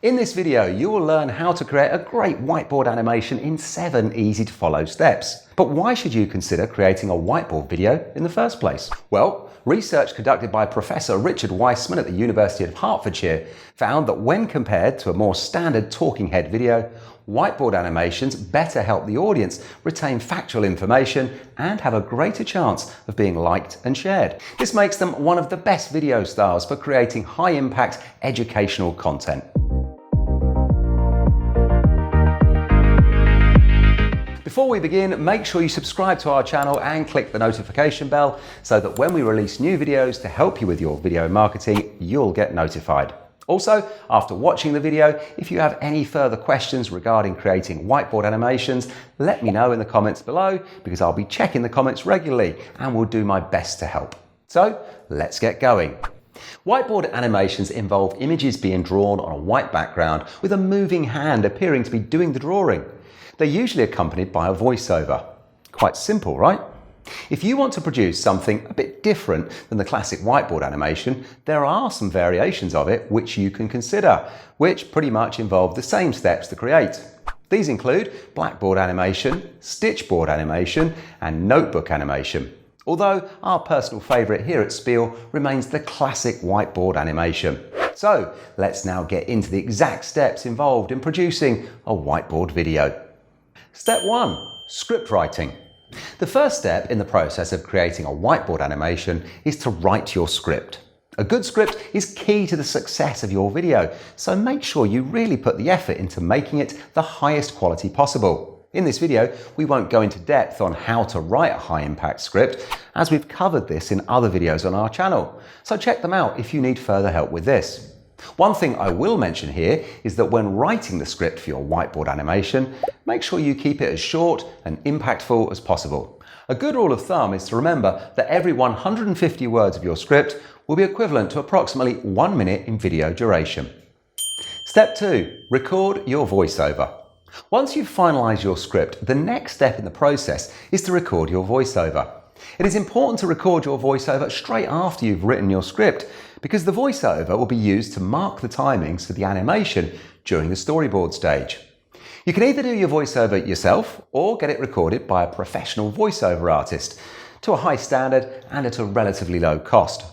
In this video, you will learn how to create a great whiteboard animation in 7 easy to follow steps. But why should you consider creating a whiteboard video in the first place? Well, research conducted by Professor Richard Weissman at the University of Hertfordshire found that when compared to a more standard talking head video, whiteboard animations better help the audience retain factual information and have a greater chance of being liked and shared. This makes them one of the best video styles for creating high-impact educational content. Before we begin, make sure you subscribe to our channel and click the notification bell so that when we release new videos to help you with your video marketing, you'll get notified. Also, after watching the video, if you have any further questions regarding creating whiteboard animations, let me know in the comments below because I'll be checking the comments regularly and will do my best to help. So, let's get going. Whiteboard animations involve images being drawn on a white background with a moving hand appearing to be doing the drawing. They're usually accompanied by a voiceover. Quite simple, right? If you want to produce something a bit different than the classic whiteboard animation, there are some variations of it which you can consider, which pretty much involve the same steps to create. These include blackboard animation, stitchboard animation, and notebook animation. Although our personal favourite here at Spiel remains the classic whiteboard animation. So let's now get into the exact steps involved in producing a whiteboard video. Step 1. Script writing. The first step in the process of creating a whiteboard animation is to write your script. A good script is key to the success of your video, so make sure you really put the effort into making it the highest quality possible. In this video, we won't go into depth on how to write a high-impact script, as we've covered this in other videos on our channel, so check them out if you need further help with this. One thing I will mention here is that when writing the script for your whiteboard animation, make sure you keep it as short and impactful as possible. A good rule of thumb is to remember that every 150 words of your script will be equivalent to approximately 1 minute in video duration. Step 2. Record your voiceover. Once you've finalised your script, the next step in the process is to record your voiceover. It is important to record your voiceover straight after you've written your script, because the voiceover will be used to mark the timings for the animation during the storyboard stage. You can either do your voiceover yourself or get it recorded by a professional voiceover artist to a high standard and at a relatively low cost.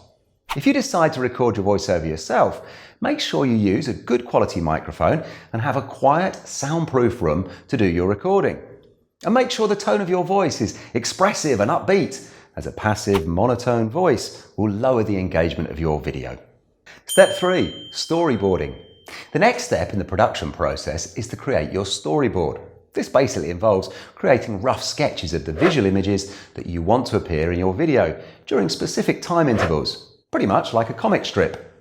If you decide to record your voiceover yourself, make sure you use a good quality microphone and have a quiet, soundproof room to do your recording. And make sure the tone of your voice is expressive and upbeat, as a passive, monotone voice will lower the engagement of your video. Step 3. Storyboarding. The next step in the production process is to create your storyboard. This basically involves creating rough sketches of the visual images that you want to appear in your video during specific time intervals, pretty much like a comic strip.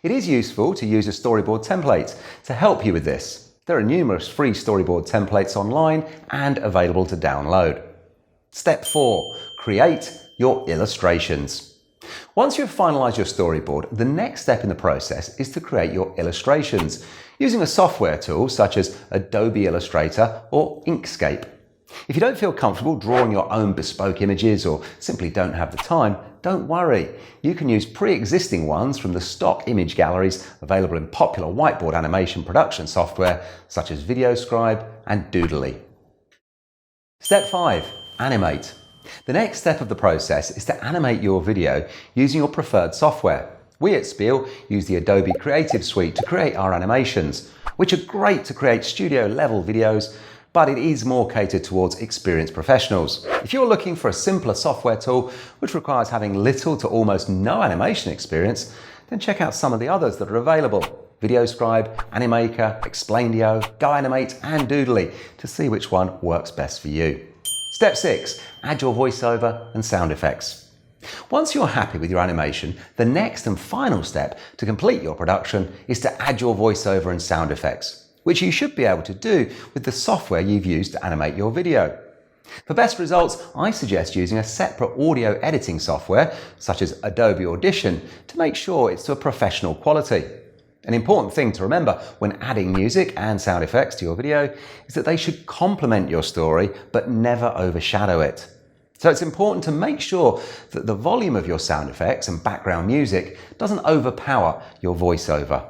It is useful to use a storyboard template to help you with this. There are numerous free storyboard templates online and available to download. Step 4. Create your illustrations. Once you've finalised your storyboard, the next step in the process is to create your illustrations using a software tool such as Adobe Illustrator or Inkscape. If you don't feel comfortable drawing your own bespoke images or simply don't have the time, don't worry. You can use pre-existing ones from the stock image galleries available in popular whiteboard animation production software such as VideoScribe and Doodly. Step 5. Animate. The next step of the process is to animate your video using your preferred software. We at Spiel use the Adobe Creative Suite to create our animations, which are great to create studio-level videos, but it is more catered towards experienced professionals. If you're looking for a simpler software tool which requires having little to almost no animation experience, then check out some of the others that are available. VideoScribe, Animaker, Explaindio, GoAnimate and Doodly to see which one works best for you. Step 6. Add your voiceover and sound effects. Once you're happy with your animation, the next and final step to complete your production is to add your voiceover and sound effects, which you should be able to do with the software you've used to animate your video. For best results, I suggest using a separate audio editing software, such as Adobe Audition, to make sure it's to a professional quality. An important thing to remember when adding music and sound effects to your video is that they should complement your story but never overshadow it. So it's important to make sure that the volume of your sound effects and background music doesn't overpower your voiceover.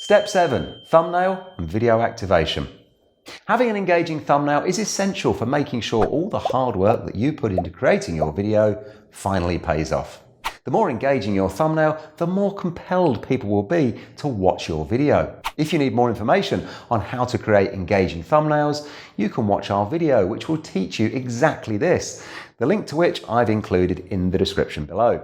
Step 7. Thumbnail and video activation. Having an engaging thumbnail is essential for making sure all the hard work that you put into creating your video finally pays off. The more engaging your thumbnail, the more compelled people will be to watch your video. If you need more information on how to create engaging thumbnails, you can watch our video which will teach you exactly this, the link to which I've included in the description below.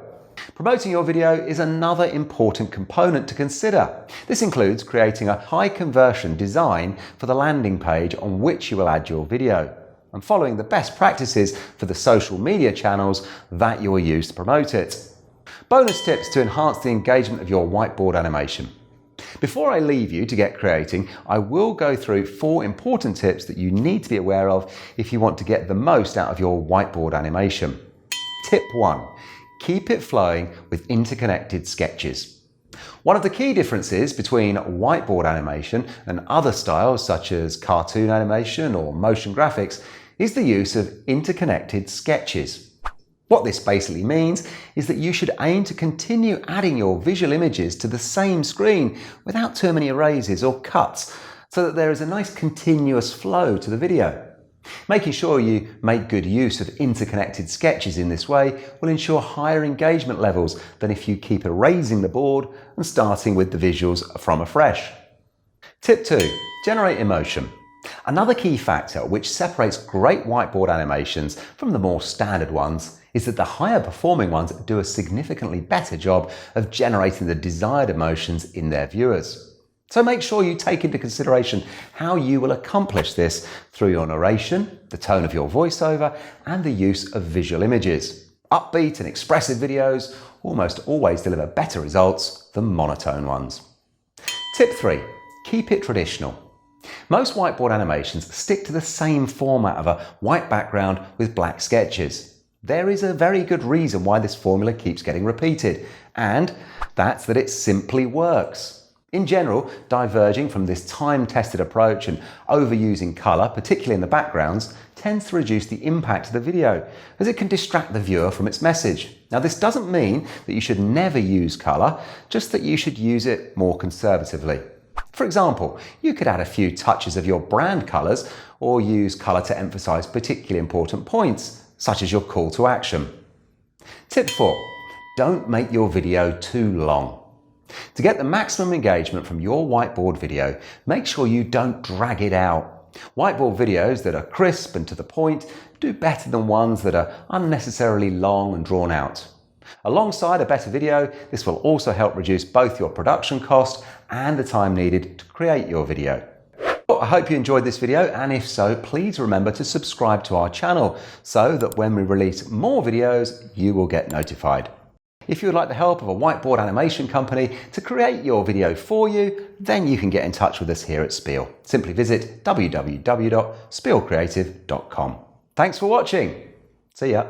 Promoting your video is another important component to consider. This includes creating a high conversion design for the landing page on which you will add your video, and following the best practices for the social media channels that you will use to promote it. Bonus tips to enhance the engagement of your whiteboard animation. Before I leave you to get creating, I will go through 4 important tips that you need to be aware of if you want to get the most out of your whiteboard animation. Tip 1. Keep it flowing with interconnected sketches. One of the key differences between whiteboard animation and other styles such as cartoon animation or motion graphics is the use of interconnected sketches. What this basically means is that you should aim to continue adding your visual images to the same screen without too many erases or cuts, so that there is a nice continuous flow to the video. Making sure you make good use of interconnected sketches in this way will ensure higher engagement levels than if you keep erasing the board and starting with the visuals from afresh. Tip 2. Generate emotion. Another key factor which separates great whiteboard animations from the more standard ones is that the higher performing ones do a significantly better job of generating the desired emotions in their viewers. So make sure you take into consideration how you will accomplish this through your narration, the tone of your voiceover, and the use of visual images. Upbeat and expressive videos almost always deliver better results than monotone ones. Tip 3. Keep it traditional. Most whiteboard animations stick to the same format of a white background with black sketches. There is a very good reason why this formula keeps getting repeated, and that's that it simply works. In general, diverging from this time-tested approach and overusing colour, particularly in the backgrounds, tends to reduce the impact of the video, as it can distract the viewer from its message. Now, this doesn't mean that you should never use colour, just that you should use it more conservatively. For example, you could add a few touches of your brand colours or use colour to emphasise particularly important points, such as your call to action. Tip 4. Don't make your video too long. To get the maximum engagement from your whiteboard video, make sure you don't drag it out. Whiteboard videos that are crisp and to the point do better than ones that are unnecessarily long and drawn out. Alongside a better video, this will also help reduce both your production cost and the time needed to create your video. Well, I hope you enjoyed this video, and if so, please remember to subscribe to our channel so that when we release more videos, you will get notified. If you would like the help of a whiteboard animation company to create your video for you, then you can get in touch with us here at Spiel. Simply visit www.spielcreative.com. Thanks for watching. See ya.